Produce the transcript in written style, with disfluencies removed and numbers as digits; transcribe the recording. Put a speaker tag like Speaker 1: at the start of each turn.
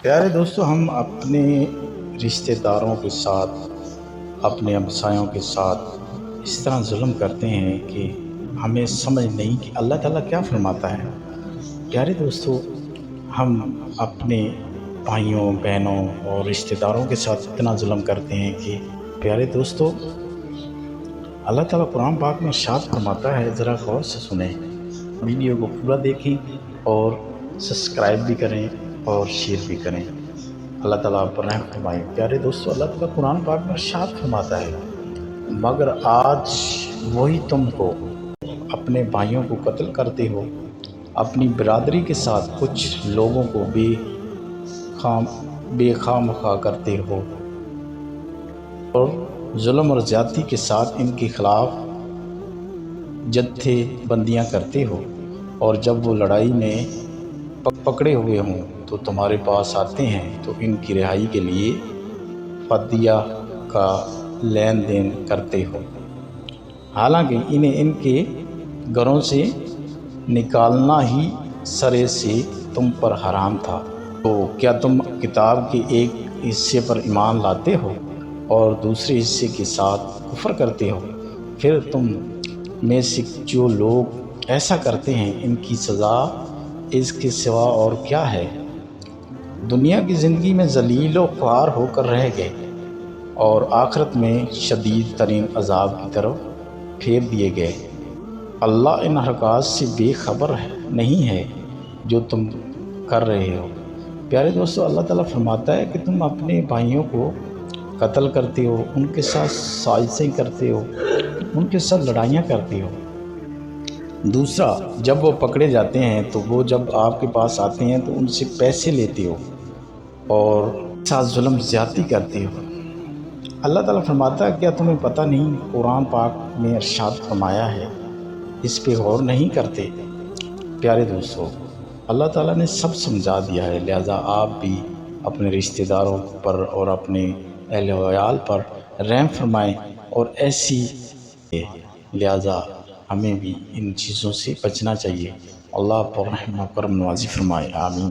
Speaker 1: پیارے دوستو، ہم اپنے رشتہ داروں کے ساتھ، اپنے ہمسایوں کے ساتھ اس طرح ظلم کرتے ہیں کہ ہمیں سمجھ نہیں کہ اللہ تعالیٰ کیا فرماتا ہے۔ پیارے دوستو، ہم اپنے بھائیوں، بہنوں اور رشتہ داروں کے ساتھ اتنا ظلم کرتے ہیں کہ پیارے دوستو، اللہ تعالیٰ قرآن پاک میں ارشاد فرماتا ہے، ذرا غور سے سنیں، ویڈیو کو پورا دیکھیں اور سبسکرائب بھی کریں اور شیئر بھی کریں۔ اللہ تعالیٰ آپ پر رحم فرمائے۔ پیارے دوستو، اللہ تعالیٰ قرآن پاک میں ارشاد فرماتا ہے، مگر آج وہی تم کو اپنے بھائیوں کو قتل کرتے ہو، اپنی برادری کے ساتھ کچھ لوگوں کو بے خواہ کرتے ہو اور ظلم اور زیادتی کے ساتھ ان کے خلاف جتھے بندیاں کرتے ہو، اور جب وہ لڑائی میں پکڑے ہوئے ہوں تو تمہارے پاس آتے ہیں تو ان کی رہائی کے لیے فدیہ کا لین دین کرتے ہو، حالانکہ انہیں ان کے گھروں سے نکالنا ہی سرے سے تم پر حرام تھا۔ تو کیا تم کتاب کے ایک حصے پر ایمان لاتے ہو اور دوسرے حصے کے ساتھ کفر کرتے ہو؟ پھر تم میں سے جو لوگ ایسا کرتے ہیں ان کی سزا اس کے سوا اور کیا ہے؟ دنیا کی زندگی میں ذلیل و خوار ہو کر رہ گئے اور آخرت میں شدید ترین عذاب کی طرف پھیر دیے گئے۔ اللہ ان حرکات سے بے خبر نہیں ہے جو تم کر رہے ہو۔ پیارے دوستو، اللہ تعالیٰ فرماتا ہے کہ تم اپنے بھائیوں کو قتل کرتے ہو، ان کے ساتھ سازشیں کرتے ہو، ان کے ساتھ لڑائیاں کرتے ہو۔ دوسرا، جب وہ پکڑے جاتے ہیں تو وہ جب آپ کے پاس آتے ہیں تو ان سے پیسے لیتے ہو اور ساتھ ظلم زیادتی کرتے ہو۔ اللہ تعالیٰ فرماتا ہے، کیا تمہیں پتہ نہیں قرآن پاک میں ارشاد فرمایا ہے، اس پہ غور نہیں کرتے؟ پیارے دوستو، اللہ تعالیٰ نے سب سمجھا دیا ہے، لہذا آپ بھی اپنے رشتہ داروں پر اور اپنے اہل و عیال پر رحم فرمائیں اور ایسی لہذا ہمیں بھی ان چیزوں سے بچنا چاہیے۔ اللہ پر رحم و کرم نوازی فرمائے، آمین۔